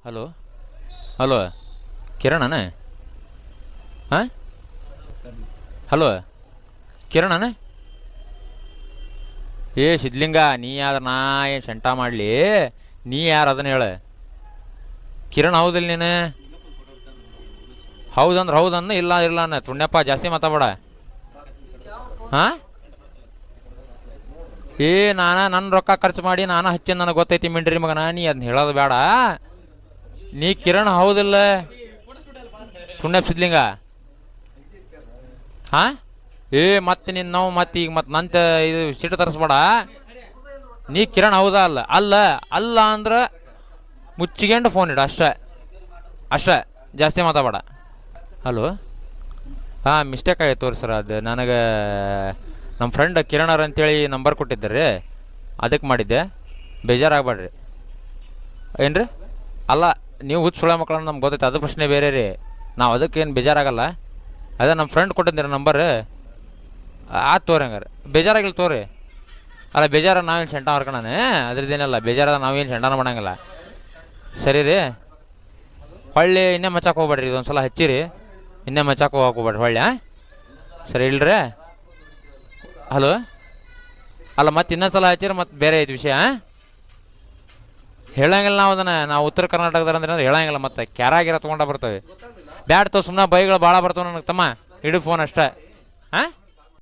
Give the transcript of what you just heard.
hello hello ಕಿರಣನ ಹಾಂ hello ಕಿರಣನ ಏ ಸಿದ್ಲಿಂಗ ನೀ ಯಾವ್ದು ನಾ ಏನು ಶಂಟ ಮಾಡಲಿ ನೀ ಯಾರು ಅದನ್ನ ಹೇಳ ಕಿರಣ್ ಹೌದಿಲ್ಲ ನೀನು ಹೌದಂದ್ರೆ ಹೌದನ್ನ ಇಲ್ಲ ಇಲ್ಲ ಅನ್ನ ತುಣ್ಯಪ್ಪ ಜಾಸ್ತಿ ಮಾತಾಡ ಹಾಂ ಏ ನನ್ನ ರೊಕ್ಕ ಖರ್ಚು ಮಾಡಿ ನಾನು ಹಚ್ಚಿ ನನಗೆ ಗೊತ್ತೈತಿ ಮಿಂಡ್ರಿ ಮಗನ ನೀ ಅದನ್ನ ಹೇಳೋದು ಬೇಡ ನೀ ಕಿರಣ್ ಹೌದಿಲ್ಲ ತುಣ್ಯಪ್ಪ ಸಿದ್ಲಿಂಗ ಹಾಂ ಏ ಮತ್ತೆ ನಿನ್ನ ನಾವು ಮತ್ತೆ ಈಗ ಮತ್ತೆ ನಂತ ಇದು ಸಿಟ್ಟು ತರಿಸ್ಬೇಡ ನೀ ಕಿರಣ್ ಹೌದಾ ಅಲ್ಲ ಅಲ್ಲ ಅಲ್ಲ ಅಂದ್ರೆ ಮುಚ್ಚಿಗೆಂಡು ಫೋನ್ ಇಡು ಅಷ್ಟೇ ಅಷ್ಟೇ ಜಾಸ್ತಿ ಮಾತಾಡ ಹಲೋ ಹಾಂ ಮಿಸ್ಟೇಕ್ ಆಗೈತೆ ತೋರಿ ಸರ್ ಅದು ನನಗೆ ನಮ್ಮ ಫ್ರೆಂಡ್ ಕಿರಣರ್ ಅಂತೇಳಿ ನಂಬರ್ ಕೊಟ್ಟಿದ್ದಾರೆ ಅದಕ್ಕೆ ಮಾಡಿದ್ದೆ ಬೇಜಾರಾಗಬೇಡ್ರಿ ಏನು ರೀ ಅಲ್ಲ ನೀವು ಹುಚ್ಚು ಸುಳ್ಳ ಮಕ್ಕಳನ್ನ ನಮ್ಗೆ ಗೊತ್ತೈತೆ ಅದು ಪ್ರಶ್ನೆ ಬೇರೆ ರೀ ನಾವು ಅದಕ್ಕೇನು ಬೇಜಾರಾಗಲ್ಲ ಅದೇ ನಮ್ಮ ಫ್ರೆಂಡ್ ಕೊಟ್ಟಿದ್ದೀರ ನಂಬರ್ ಆಯ್ತು ತೋರಿ ಹಂಗಾರೆ ಬೇಜಾರಾಗಿಲ್ಲ ತೋರಿ ಅಲ್ಲ ಬೇಜಾರ ನಾವೇನು ಸೆಂಟ ಮಾಡ್ಕೊಳಣ ಅದ್ರದ್ದೇನಲ್ಲ ಬೇಜಾರದ ನಾವೇನು ಸೆಂಟನ ಮಾಡಂಗಿಲ್ಲ ಸರಿ ರೀ ಹೊಳ್ಳಿ ಇನ್ನೇ ಮಚ್ಚಾಕ ಹೋಗ್ಬೇಡ್ರಿ ಇದೊಂದು ಸಲ ಹಚ್ಚಿರಿ ಇನ್ನೇ ಮಚ್ಚಾಕ ಹೋಗ್ಬೇಡ್ರಿ ಹೊಳ್ಳಿ ಹಾಂ ಸರಿ ಇಲ್ರಿ ಹಲೋ ಅಲ್ಲ ಮತ್ತೆ ಇನ್ನೊಂದು ಸಲ ಹಚ್ಚಿರಿ ಮತ್ತೆ ಬೇರೆ ಐತೆ ವಿಷಯ ಹೇಳಂಗಿಲ್ಲ ನಾವು ಅದನ್ನು ನಾವು ಉತ್ತರ ಕರ್ನಾಟಕದ ಅಂದ್ರೆ ಹೇಳಂಗಿಲ್ಲ ಮತ್ತೆ ಕ್ಯಾರಾಗಿರ ತೊಗೊಂಡ ಬರ್ತವೆ ಬ್ಯಾಡ್ ತೋ ಸುಮ್ಮನೆ ಬೈಗಳು ಭಾಳ ಬರ್ತವೆ ನನಗೆ ತಮ್ಮ ಇಡು ಫೋನ್ ಅಷ್ಟೇ ಹಾಂ